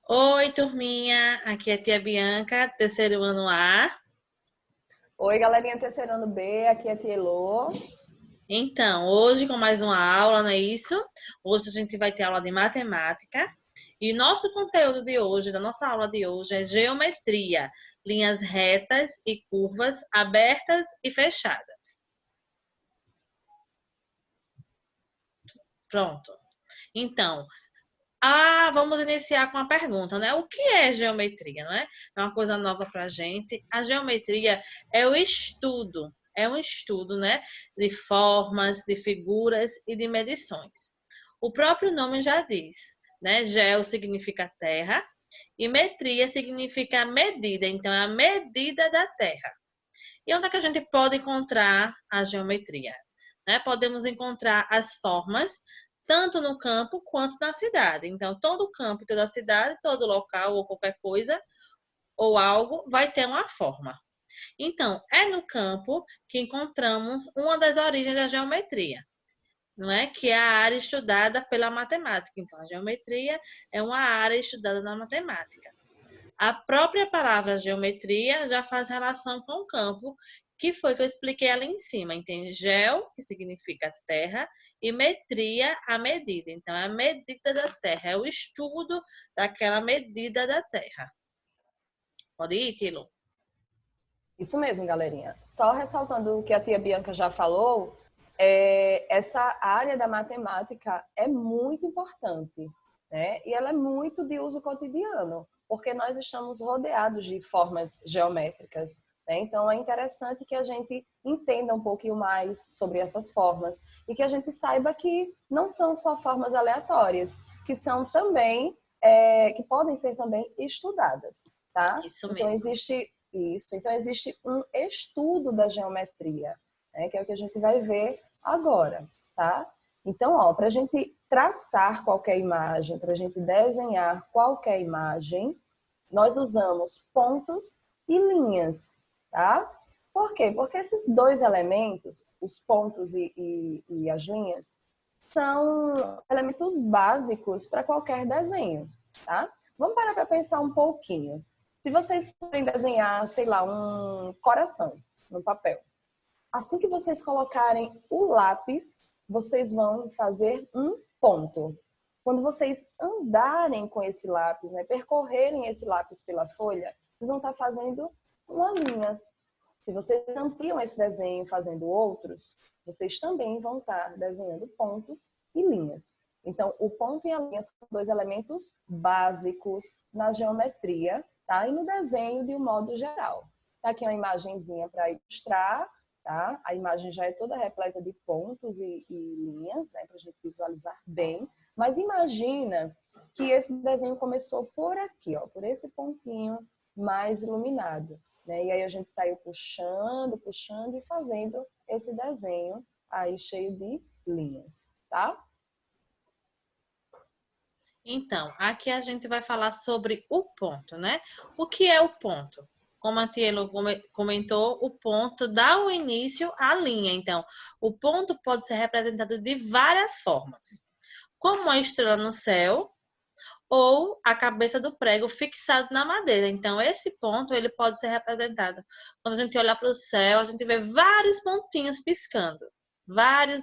Oi, turminha. Aqui é a tia Bianca, terceiro ano A. Oi, galerinha terceiro ano B, aqui é a Tia Elô. Então, hoje com mais uma aula, não é isso? Hoje a gente vai ter aula de matemática. E o nosso conteúdo de hoje, da nossa aula de hoje, é geometria, linhas retas e curvas abertas e fechadas. Pronto. Então, vamos iniciar com a pergunta, né? O que é geometria, não é? É uma coisa nova para a gente. A geometria é um estudo, né? De formas, de figuras e de medições. O próprio nome já diz, né? Geo significa terra e metria significa medida, então é a medida da terra. E onde é que a gente pode encontrar a geometria? Né? Podemos encontrar as formas tanto no campo quanto na cidade. Então, todo campo, toda cidade, todo local ou qualquer coisa ou algo vai ter uma forma. Então, é no campo que encontramos uma das origens da geometria, não é? Que é a área estudada pela matemática. Então, a geometria é uma área estudada na matemática. A própria palavra geometria já faz relação com o campo, que foi que eu expliquei ali em cima. Entende? Geo, que significa terra, e metria, a medida. Então, é a medida da terra, é o estudo daquela medida da terra. Pode ir, Tilo? Isso mesmo, galerinha. Só ressaltando o que a tia Bianca já falou, essa área da matemática é muito importante, né? E ela é muito de uso cotidiano, porque nós estamos rodeados de formas geométricas, né? Então é interessante que a gente entenda um pouquinho mais sobre essas formas e que a gente saiba que não são só formas aleatórias, que são também, que podem ser também estudadas, tá? Isso Então mesmo. existe isso. Então, existe um estudo da geometria, né, que é o que a gente vai ver agora, tá? Então, ó, para a gente traçar qualquer imagem, para a gente desenhar qualquer imagem, nós usamos pontos e linhas, tá? Por quê? Porque esses dois elementos, os pontos e as linhas, são elementos básicos para qualquer desenho, tá? Vamos parar para pensar um pouquinho. Se vocês forem desenhar, sei lá, um coração no papel, assim que vocês colocarem o lápis, vocês vão fazer um ponto. Quando vocês andarem com esse lápis, né, percorrerem esse lápis pela folha, vocês vão estar fazendo uma linha. Se vocês ampliam esse desenho fazendo outros, vocês também vão estar desenhando pontos e linhas. Então, o ponto e a linha são dois elementos básicos na geometria, tá? E no desenho de um modo geral. Tá aqui uma imagenzinha para ilustrar, tá? A imagem já é toda repleta de pontos e linhas, né? Para a gente visualizar bem. Mas imagina que esse desenho começou por aqui, ó, por esse pontinho mais iluminado, né? E aí a gente saiu puxando, puxando e fazendo esse desenho aí cheio de linhas, tá? Então, aqui a gente vai falar sobre o ponto, né? O que é o ponto? Como a Tielo comentou, o ponto dá o início à linha. Então, o ponto pode ser representado de várias formas, como uma estrela no céu ou a cabeça do prego fixado na madeira. Então, esse ponto ele pode ser representado. Quando a gente olhar para o céu, a gente vê vários pontinhos piscando. Vários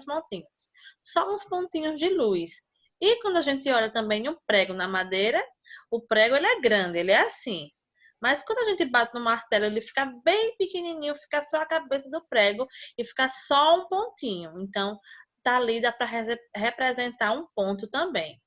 pontinhos. Só uns pontinhos de luz. E quando a gente olha também um prego na madeira, o prego ele é grande, ele é assim. Mas quando a gente bate no martelo, ele fica bem pequenininho, fica só a cabeça do prego e fica só um pontinho. Então, tá ali, dá para representar um ponto também.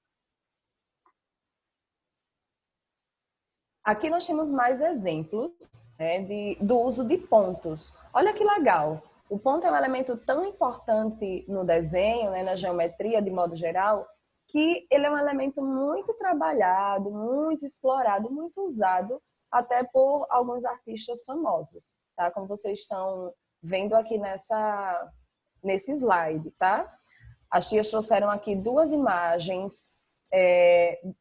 Aqui nós temos mais exemplos, né, do uso de pontos. Olha que legal. O ponto é um elemento tão importante no desenho, né, na geometria de modo geral, que ele é um elemento muito trabalhado, muito explorado, muito usado até por alguns artistas famosos, tá? Como vocês estão vendo aqui nesse slide, tá? As tias trouxeram aqui duas imagens,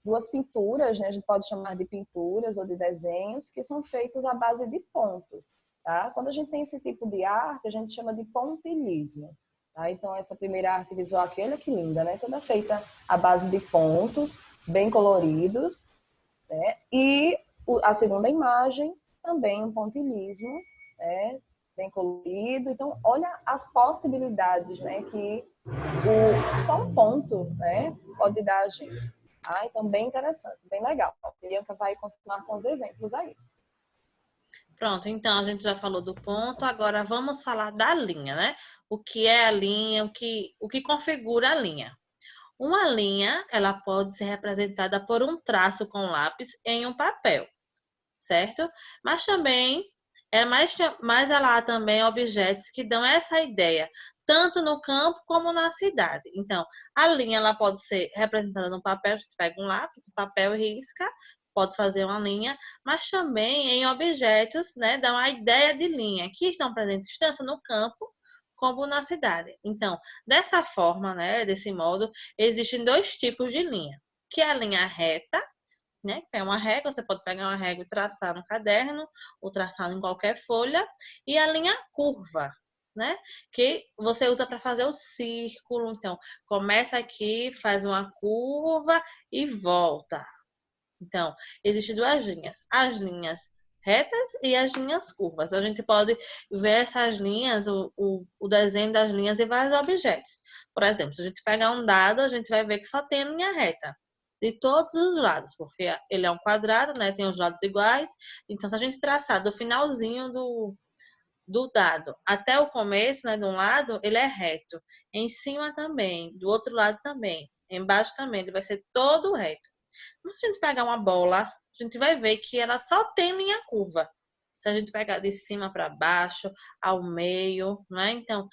duas pinturas, né? A gente pode chamar de pinturas ou de desenhos, que são feitos à base de pontos. Tá? Quando a gente tem esse tipo de arte, a gente chama de pontilhismo. Tá? Então, essa primeira arte visual aqui, olha que linda, né? Toda feita à base de pontos. bem coloridos, né? E a segunda imagem também um pontilhismo, né? Bem colorido. Então, olha as possibilidades, né? Que só um ponto, né? Pode dar a gente. Ah, então bem interessante, bem legal. A Bianca vai continuar com os exemplos aí. Pronto, então a gente já falou do ponto, agora vamos falar da linha, né? O que é a linha, o que configura a linha. Uma linha, ela pode ser representada por um traço com lápis em um papel, certo? Mas também, mas ela há também objetos que dão essa ideia, tanto no campo como na cidade. Então, a linha, ela pode ser representada no papel, a gente pega um lápis, um papel e risca, pode fazer uma linha, mas também em objetos, né, dão a ideia de linha, que estão presentes tanto no campo como na cidade. Então, dessa forma, né, desse modo, existem dois tipos de linha, que é a linha reta, né? É uma régua, você pode pegar uma régua e traçar no caderno, ou traçar em qualquer folha, e a linha curva, né? Que você usa para fazer o círculo. Então, começa aqui, faz uma curva e volta. Então, existem duas linhas, as linhas retas e as linhas curvas. A gente pode ver essas linhas, o desenho das linhas em vários objetos. Por exemplo, se a gente pegar um dado, a gente vai ver que só tem linha reta de todos os lados, porque ele é um quadrado, né? Tem os lados iguais. Então, se a gente traçar do finalzinho do dado até o começo, né, de um lado, ele é reto. Em cima também, do outro lado também. Embaixo também, ele vai ser todo reto. Mas se a gente pegar uma bola, a gente vai ver que ela só tem linha curva. Se a gente pegar de cima para baixo, ao meio, né? Então,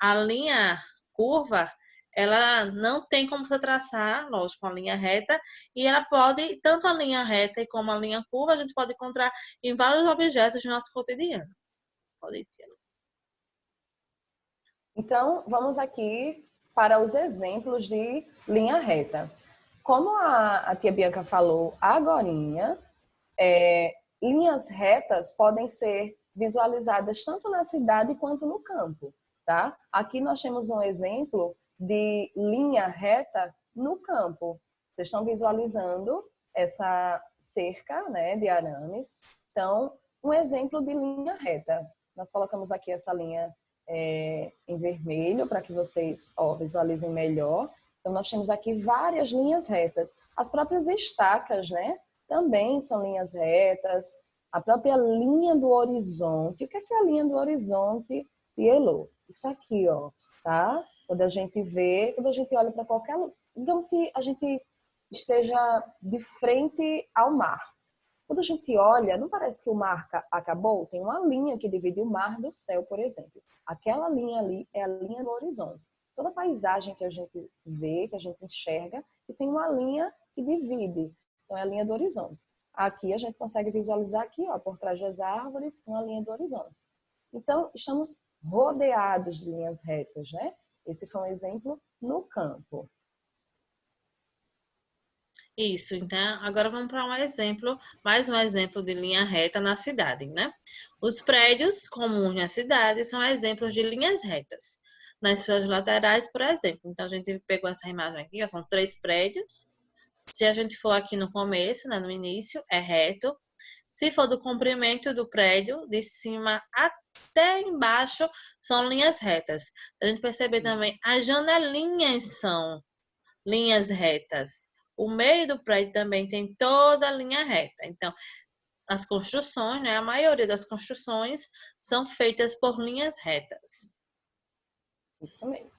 a linha curva, ela não tem como você traçar, lógico, uma linha reta, e ela pode, tanto a linha reta como a linha curva, a gente pode encontrar em vários objetos do nosso cotidiano. Pode ter. Então, vamos aqui para os exemplos de linha reta. Como a tia Bianca falou agorinha, linhas retas podem ser visualizadas tanto na cidade quanto no campo, tá? Aqui nós temos um exemplo de linha reta no campo. Vocês estão visualizando essa cerca, né, de arames. Então, um exemplo de linha reta. Nós colocamos aqui essa linha em vermelho para que vocês visualizem melhor. Então, nós temos aqui várias linhas retas. As próprias estacas, né? Também são linhas retas. A própria linha do horizonte. O que é a linha do horizonte, Elô? Isso aqui, ó, tá? Quando a gente vê, quando a gente olha para qualquer... Digamos que a gente esteja de frente ao mar. Quando a gente olha, não parece que o mar acabou? Tem uma linha que divide o mar do céu, por exemplo. Aquela linha ali é a linha do horizonte. Toda paisagem que a gente vê, que a gente enxerga, e tem uma linha que divide. Então, é a linha do horizonte. Aqui a gente consegue visualizar aqui, ó, por trás das árvores, uma linha do horizonte. Então, estamos rodeados de linhas retas, né? Esse foi um exemplo no campo. Isso, então, agora vamos para um exemplo, mais um exemplo de linha reta na cidade, né? Os prédios comuns na cidade são exemplos de linhas retas. Nas suas laterais, por exemplo. Então, a gente pegou essa imagem aqui, ó, são 3 prédios. Se a gente for aqui no começo, né, no início, é reto. Se for do comprimento do prédio, de cima até embaixo, são linhas retas. A gente perceber também, as janelinhas são linhas retas. O meio do prédio também tem toda a linha reta. Então, as construções, né, a maioria das construções são feitas por linhas retas. Isso mesmo.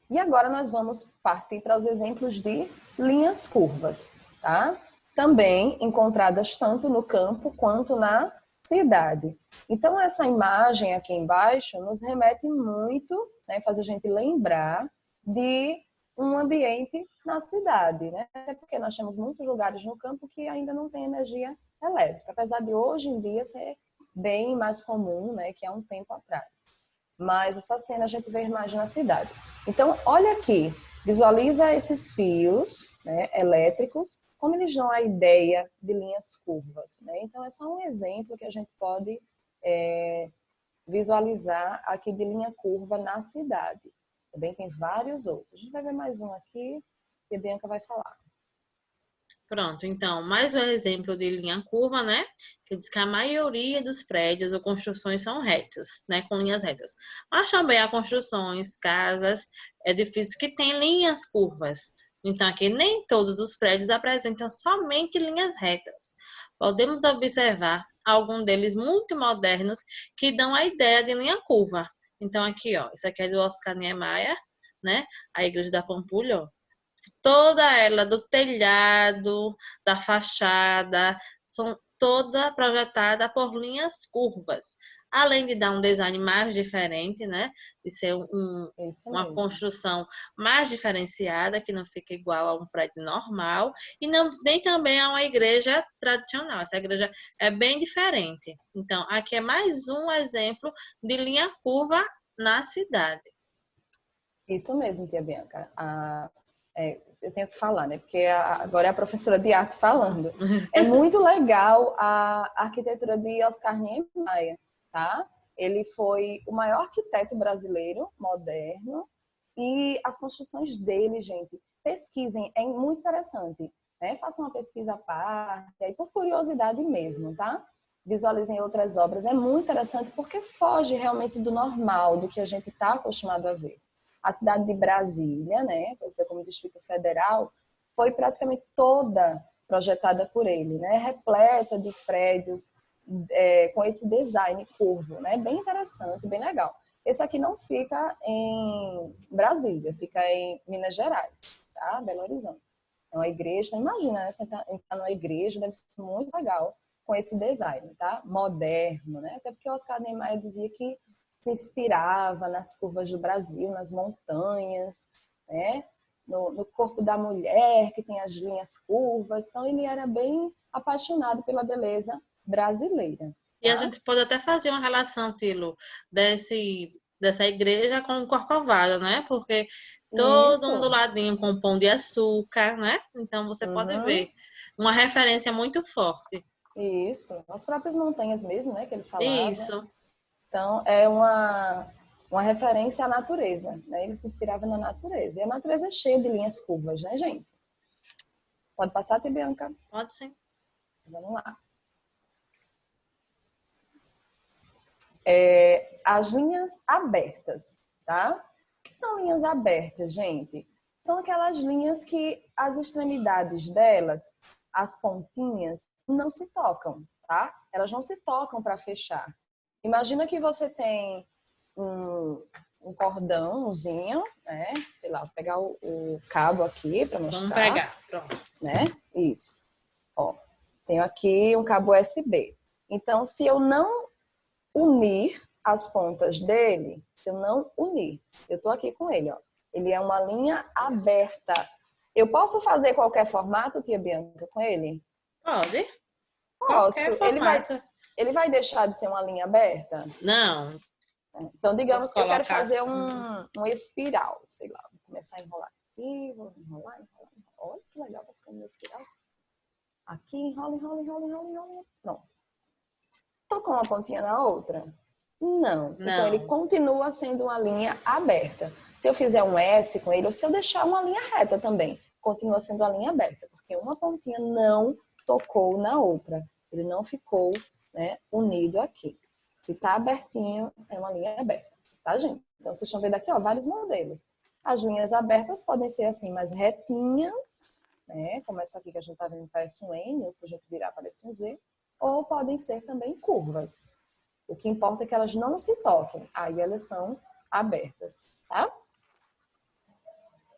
E agora nós vamos partir para os exemplos de linhas curvas, tá? Também encontradas tanto no campo quanto na cidade. Então, essa imagem aqui embaixo nos remete muito, né, faz a gente lembrar de um ambiente na cidade, né? Até porque nós temos muitos lugares no campo que ainda não tem energia elétrica, apesar de hoje em dia ser bem mais comum, né, que há um tempo atrás. Mas essa cena a gente vê mais na cidade. Então, olha aqui, visualiza esses fios, né, elétricos, como eles dão a ideia de linhas curvas, né? Então, é só um exemplo que a gente pode visualizar aqui de linha curva na cidade. Também tem vários outros. A gente vai ver mais um aqui. a Bianca vai falar. Pronto, então, mais um exemplo de linha curva, né? Que diz que a maioria dos prédios ou construções são retas, né? Com linhas retas. Mas também há construções, casas, edifícios que têm linhas curvas. Então, aqui nem todos os prédios apresentam somente linhas retas. Podemos observar alguns deles muito modernos que dão a ideia de linha curva. Então, aqui, ó, isso aqui é do Oscar Niemeyer, né? A Igreja da Pampulha, ó. Toda ela, do telhado, da fachada, são toda projetada por linhas curvas. Além de dar um design mais diferente, né? De ser Isso uma mesmo. construção mais diferenciada, que não fica igual a um prédio normal, e não, nem também a uma igreja tradicional. Essa igreja é bem diferente. Então, aqui é mais um exemplo de linha curva na cidade. Isso mesmo, tia Bianca. Eu tenho que falar, né? Porque agora é a professora de arte falando. É muito legal a arquitetura de Oscar Niemeyer, tá? Ele foi o maior arquiteto brasileiro moderno e as construções dele, gente, pesquisem, é muito interessante, né? Façam uma pesquisa à parte, aí por curiosidade mesmo, tá? Visualizem outras obras, é muito interessante porque foge realmente do normal, do que a gente está acostumado a ver. A cidade de Brasília, né, conhecida como Distrito Federal, foi praticamente toda projetada por ele, né, repleta de prédios com esse design curvo, né, bem interessante, bem legal. Esse aqui não fica em Brasília, fica em Minas Gerais, tá? Belo Horizonte. É uma igreja, imagina, né, você entrar numa igreja, deve ser muito legal com esse design, tá? Moderno, né? Até porque o Oscar Niemeyer dizia que se inspirava nas curvas do Brasil, nas montanhas, né? No corpo da mulher, que tem as linhas curvas. Então, ele era bem apaixonado pela beleza brasileira. E a Tá? gente pode até fazer uma relação, Tilo, dessa igreja com o Corcovado, né? Porque todo um do Isso. ladinho com pão de açúcar, né? Então você pode Uhum. ver uma referência muito forte. Isso. As próprias montanhas mesmo, né? Que ele falava. Isso. Então, é uma referência à natureza, né? Ele se inspirava na natureza. E a natureza é cheia de linhas curvas, né, gente? Pode passar, Tia Bianca? Pode ser. Vamos lá. As linhas abertas, tá? O que são linhas abertas, gente? São aquelas linhas que as extremidades delas, as pontinhas, não se tocam, tá? Elas não se tocam para fechar. Imagina que você tem um cordãozinho, né? Sei lá, vou pegar o cabo aqui para Vamos mostrar, pegar. Pronto. né? Isso. Ó, tenho aqui um cabo USB. Então, se eu não unir as pontas dele, se eu não unir, eu tô aqui com ele, ó. Ele é uma linha aberta. Eu posso fazer qualquer formato, tia Bianca, com ele? Pode. Posso. Qualquer formato. Ele vai deixar de ser uma linha aberta? Não. Então, Posso digamos que eu quero colocar fazer assim. um espiral, sei lá. Vou começar a enrolar aqui, vou enrolar. Olha que legal, tá ficando meu espiral. Aqui, enrola, enrola, enrola, enrola, enrola. Pronto. Tocou uma pontinha na outra? Não. Então, ele Não. continua sendo uma linha aberta. Se eu fizer um S com ele, ou se eu deixar uma linha reta também, continua sendo uma linha aberta, porque uma pontinha não tocou na outra. Ele não ficou, né, unido aqui. Se está abertinho, é uma linha aberta, tá, gente? Então, vocês estão vendo aqui, ó, vários modelos. As linhas abertas podem ser assim, mais retinhas, né? Como essa aqui que a gente está vendo parece um N, ou se a gente virar parece um Z, ou podem ser também curvas. O que importa é que elas não se toquem, aí elas são abertas, tá?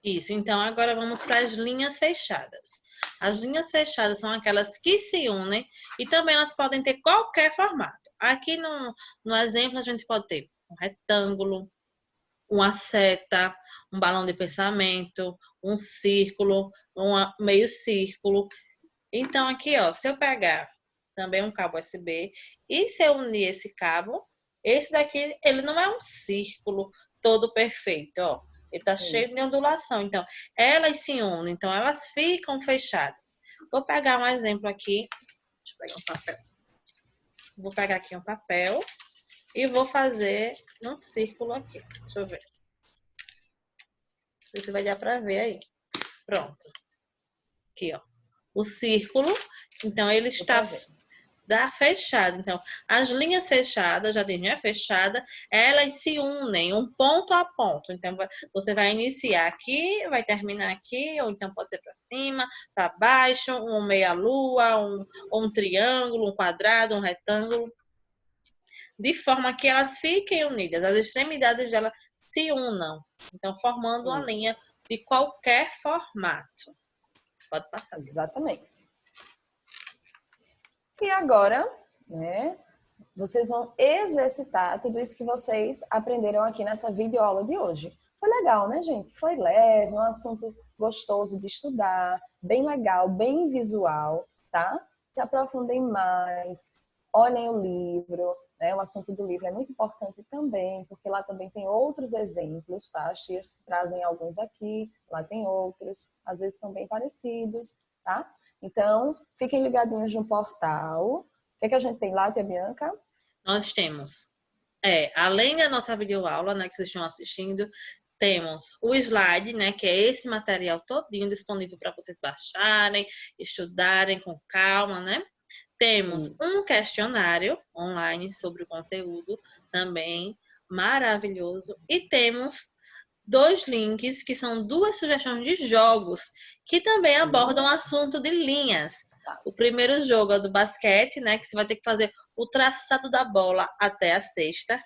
Isso. Então, agora vamos para as linhas fechadas. As linhas fechadas são aquelas que se unem e também elas podem ter qualquer formato. Aqui no exemplo, a gente pode ter um retângulo, uma seta, um balão de pensamento, um círculo, um meio círculo. Então, aqui, ó, se eu pegar também um cabo USB e se eu unir esse cabo, esse daqui, ele não é um círculo todo perfeito, ó. Ele tá cheio de Isso. ondulação. Então, elas se unem, então elas ficam fechadas. Vou pegar um exemplo aqui. Deixa eu pegar um papel. Vou pegar aqui um papel e vou fazer um círculo aqui. Deixa eu ver. Não sei se vai dar para ver aí. Pronto. Aqui, ó. O círculo, então ele está fechado. Então, as linhas fechadas, já diz, né? Fechada, elas se unem, um ponto a ponto. Então, você vai iniciar aqui, vai terminar aqui, ou então pode ser para cima, para baixo, um meia-lua, um triângulo, um quadrado, um retângulo, de forma que elas fiquem unidas, as extremidades delas se unam. Então, formando uma linha de qualquer formato. Pode passar. Exatamente. E agora, né, vocês vão exercitar tudo isso que vocês aprenderam aqui nessa videoaula de hoje. Foi legal, né, gente? Foi leve, um assunto gostoso de estudar, bem legal, bem visual, tá? Se aprofundem mais, olhem o livro, né? O assunto do livro é muito importante também, porque lá também tem outros exemplos, tá? As tias trazem alguns aqui, lá tem outros, às vezes são bem parecidos, tá? Então, fiquem ligadinhos no portal. O que é que a gente tem lá, tia Bianca? Nós temos, além da nossa videoaula, né, que vocês estão assistindo, temos o slide, né, que é esse material todinho disponível para vocês baixarem, estudarem com calma, né? Temos um questionário online sobre o conteúdo, também maravilhoso. E temos 2 links, que são 2 sugestões de jogos, que também abordam o assunto de linhas. O primeiro jogo é o do basquete, né? Que você vai ter que fazer o traçado da bola até a cesta.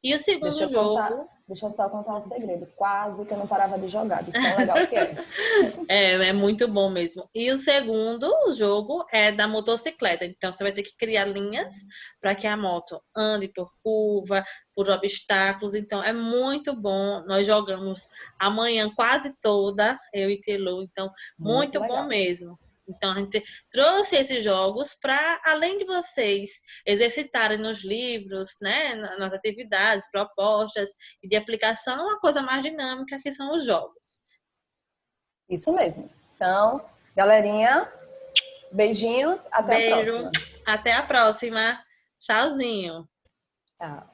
E o segundo jogo... Deixa eu só contar um segredo. Quase que eu não parava de jogar, de tão legal que é. É muito bom mesmo. E o segundo jogo é da motocicleta. Então, você vai ter que criar linhas para que a moto ande por curva, por obstáculos. Então, é muito bom. Nós jogamos a manhã quase toda, eu e Telu. Então, muito bom mesmo. Então, a gente trouxe esses jogos para, além de vocês exercitarem nos livros, né, nas atividades, propostas e de aplicação, uma coisa mais dinâmica que são os jogos. Isso mesmo. Então, galerinha, beijinhos, até a próxima. Até a próxima. Tchauzinho. Tchau.